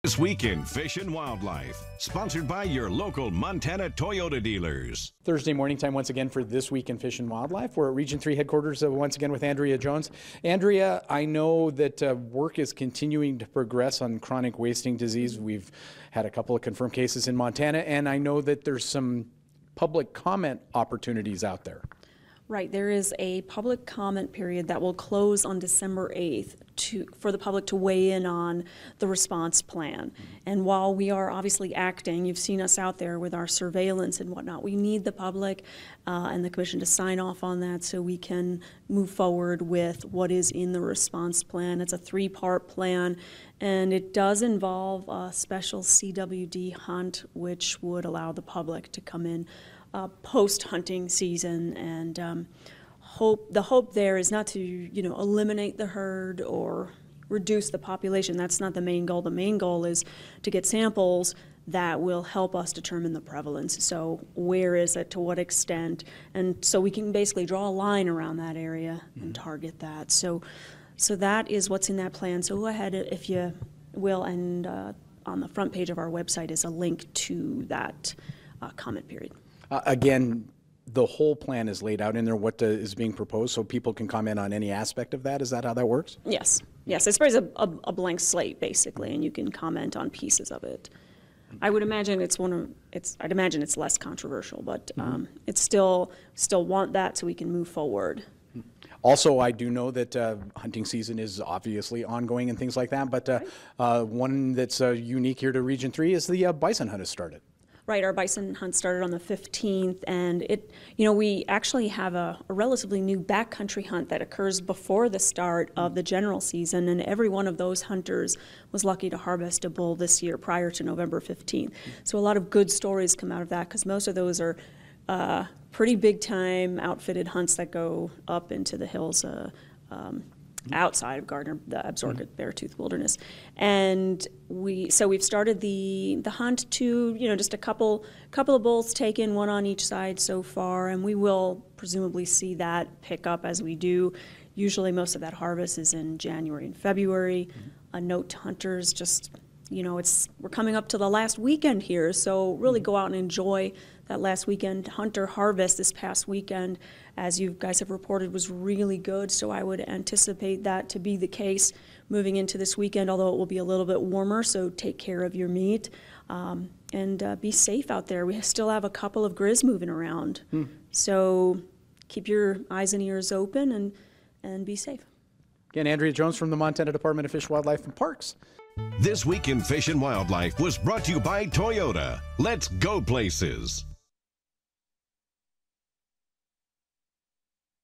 This Week in Fish and Wildlife, sponsored by your local Montana Toyota dealers. Thursday morning time once again for This Week in Fish and Wildlife. We're at Region 3 headquarters once again with Andrea Jones. Andrea, I know that work is continuing to progress on chronic wasting disease. We've had a couple of confirmed cases in Montana, and I know that there's some public comment opportunities out there. Right, there is a public comment period that will close on December 8th for the public to weigh in on the response plan. And while we are obviously acting, you've seen us out there with our surveillance and whatnot, we need the public and the commission to sign off on that so we can move forward with what is in the response plan. It's a 3-part plan, and it does involve a special CWD hunt, which would allow the public to come in post-hunting season, and the hope there is not to eliminate the herd or reduce the population. That's not the main goal. The main goal is to get samples that will help us determine the prevalence. So where is it, to what extent, and so we can basically draw a line around that area and target that. So that is what's in that plan. So go ahead if you will, and on the front page of our website is a link to that comment period. Again, the whole plan is laid out in there, what is being proposed, so people can comment on any aspect of that. Is that how that works? Yes. Yes. It's a blank slate, basically, and you can comment on pieces of it. I would imagine I'd imagine it's less controversial, but it's still want that so we can move forward. Also, I do know that hunting season is obviously ongoing and things like that, but one that's unique here to Region 3 is the bison hunt has started. Right, our bison hunt started on the 15th, and we actually have a relatively new backcountry hunt that occurs before the start of the general season, and every one of those hunters was lucky to harvest a bull this year prior to November 15th. So a lot of good stories come out of that, because most of those are pretty big-time outfitted hunts that go up into the hills outside of Gardner, the Absaroka Beartooth Wilderness. And we've started the hunt to, just a couple of bulls taken, one on each side so far, and we will presumably see that pick up as we do. Usually most of that harvest is in January and February. A note to hunters, just, we're coming up to the last weekend here, so really go out and enjoy that last weekend. Hunter harvest this past weekend, as you guys have reported, was really good, so I would anticipate that to be the case moving into this weekend, although it will be a little bit warmer, so take care of your meat and be safe out there. We still have a couple of grizz moving around, so keep your eyes and ears open and be safe. Again, Andrea Jones from the Montana Department of Fish, Wildlife, and Parks. This Week in Fish and Wildlife was brought to you by Toyota. Let's go places.